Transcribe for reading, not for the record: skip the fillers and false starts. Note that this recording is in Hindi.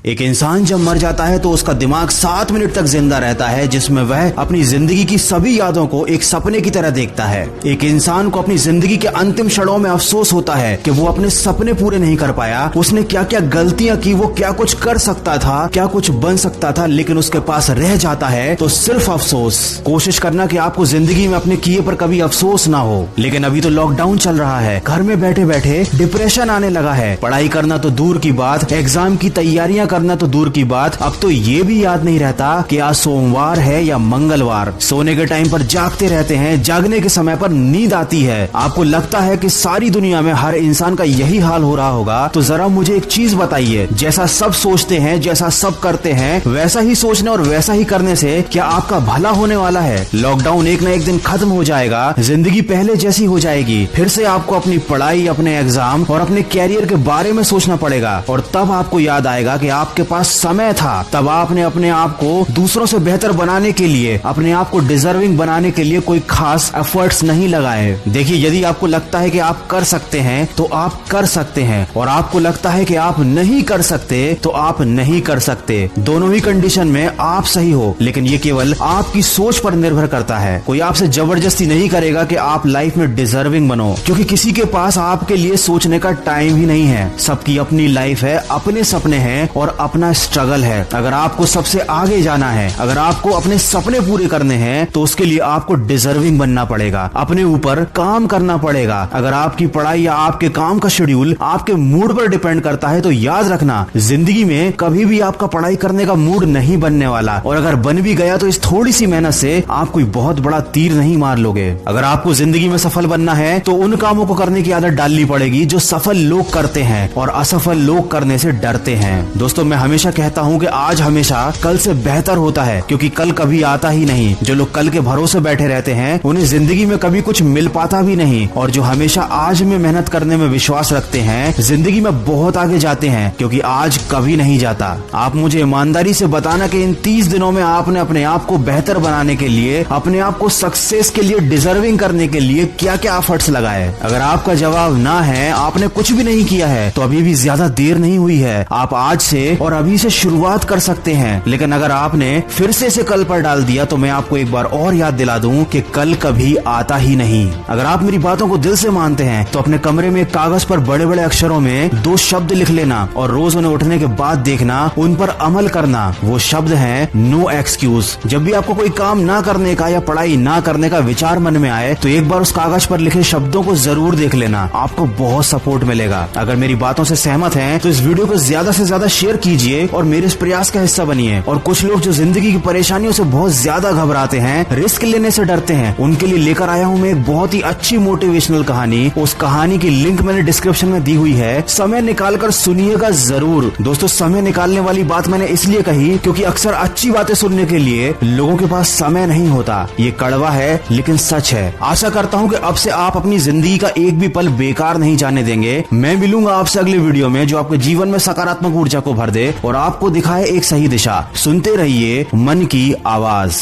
एक इंसान जब मर जाता है तो उसका दिमाग 7 मिनट तक जिंदा रहता है, जिसमें वह अपनी जिंदगी की सभी यादों को एक सपने की तरह देखता है। एक इंसान को अपनी जिंदगी के अंतिम क्षणों में अफसोस होता है कि वो अपने सपने पूरे नहीं कर पाया। उसने क्या क्या गलतियां की, वो क्या कुछ कर सकता था, क्या कुछ बन सकता था, लेकिन उसके पास रह जाता है तो सिर्फ अफसोस। कोशिश करना कि आपको जिंदगी में अपने किए पर कभी अफसोस ना हो। लेकिन अभी तो लॉकडाउन चल रहा है, घर में बैठे बैठे डिप्रेशन आने लगा है। पढ़ाई करना तो दूर की बात, एग्जाम की तैयारियां करना तो दूर की बात, अब तो ये भी याद नहीं रहता कि आज सोमवार है या मंगलवार। सोने के टाइम पर जागते रहते हैं, जागने के समय पर नींद आती है। आपको लगता है कि सारी दुनिया में हर इंसान का यही हाल हो रहा होगा। तो जरा मुझे एक चीज बताइए, जैसा सब सोचते हैं, जैसा सब करते हैं, वैसा ही सोचने और वैसा ही करने से क्या आपका भला होने वाला है? लॉकडाउन एक न एक दिन खत्म हो जाएगा, जिंदगी पहले जैसी हो जाएगी। फिर से आपको अपनी पढ़ाई, अपने एग्जाम और अपने कैरियर के बारे में सोचना पड़ेगा। और तब आपको याद आएगा कि आपके पास समय था, तब आपने अपने आप को दूसरों से बेहतर बनाने के लिए, अपने आप को डिजर्विंग बनाने के लिए कोई खास एफर्ट्स नहीं लगाए। देखिए, यदि आपको लगता है कि आप कर सकते हैं तो आप कर सकते हैं, और आपको लगता है कि आप नहीं कर सकते तो आप नहीं कर सकते। दोनों ही कंडीशन में आप सही हो, लेकिन ये केवल आपकी सोच पर निर्भर करता है। कोई आपसे जबरदस्ती नहीं करेगा कि आप लाइफ में डिजर्विंग बनो, क्योंकि किसी के पास आपके लिए सोचने का टाइम ही नहीं है। सबकी अपनी लाइफ है, अपने सपने हैं और अपना स्ट्रगल है। अगर आपको सबसे आगे जाना है, अगर आपको अपने सपने पूरे करने हैं, तो उसके लिए आपको डिजर्विंग बनना पड़ेगा, अपने ऊपर काम करना पड़ेगा। अगर आपकी पढ़ाई या आपके काम का शेड्यूल आपके मूड पर डिपेंड करता है तो याद रखना, जिंदगी में कभी भी आपका पढ़ाई करने का मूड नहीं बनने वाला। और अगर बन भी गया तो इस थोड़ी सी मेहनत से आप कोई बहुत बड़ा तीर नहीं मार लोगे। अगर आपको जिंदगी में सफल बनना है तो उन कामों को करने की आदत डालनी पड़ेगी जो सफल लोग करते हैं और असफल लोग करने से डरते हैं। दोस्तों, मैं हमेशा कहता हूँ कि आज हमेशा कल से बेहतर होता है, क्योंकि कल कभी आता ही नहीं। जो लोग कल के भरोसे बैठे रहते हैं उन्हें जिंदगी में कभी कुछ मिल पाता भी नहीं, और जो हमेशा आज में मेहनत करने में विश्वास रखते हैं जिंदगी में बहुत आगे जाते हैं, क्योंकि आज कभी नहीं जाता। आप मुझे ईमानदारी से बताना कि इन 30 दिनों में आपने अपने आप को बेहतर बनाने के लिए, अपने आप को सक्सेस के लिए, डिजर्विंग करने के लिए क्या क्या एफर्ट्स लगाए। अगर आपका जवाब ना है, आपने कुछ भी नहीं किया है, तो अभी भी ज्यादा देर नहीं हुई है। आप आज से और अभी से शुरुआत कर सकते हैं। लेकिन अगर आपने फिर से इसे कल पर डाल दिया तो मैं आपको एक बार और याद दिला दूं कि कल कभी आता ही नहीं। अगर आप मेरी बातों को दिल से मानते हैं तो अपने कमरे में कागज पर बड़े बड़े अक्षरों में 2 शब्द लिख लेना, और रोज उन्हें उठने के बाद देखना, उन पर अमल करना। वो शब्द हैं नो एक्सक्यूज। जब भी आपको कोई काम ना करने का या पढ़ाई ना करने का विचार मन में आए तो एक बार उस कागज पर लिखे शब्दों को जरूर देख लेना, आपको बहुत सपोर्ट मिलेगा। अगर मेरी बातों से सहमत हैं तो इस वीडियो को ज्यादा से ज्यादा शेयर कीजिए और मेरे इस प्रयास का हिस्सा बनिए। और कुछ लोग जो जिंदगी की परेशानियों से बहुत ज्यादा घबराते हैं, रिस्क लेने से डरते हैं, उनके लिए लेकर आया हूँ मैं एक बहुत ही अच्छी मोटिवेशनल कहानी। उस कहानी की लिंक मैंने डिस्क्रिप्शन में दी हुई है, समय निकालकर सुनिएगा जरूर। दोस्तों, समय निकालने वाली बात मैंने इसलिए कही क्योंकि अक्सर अच्छी बातें सुनने के लिए लोगों के पास समय नहीं होता। ये कड़वा है लेकिन सच है। आशा करता हूँ कि अब से आप अपनी जिंदगी का एक भी पल बेकार नहीं जाने देंगे। मैं मिलूंगा आपसे अगले वीडियो में जो आपके जीवन में सकारात्मक ऊर्जा को भर दे और आपको दिखाए एक सही दिशा। सुनते रहिए मन की आवाज।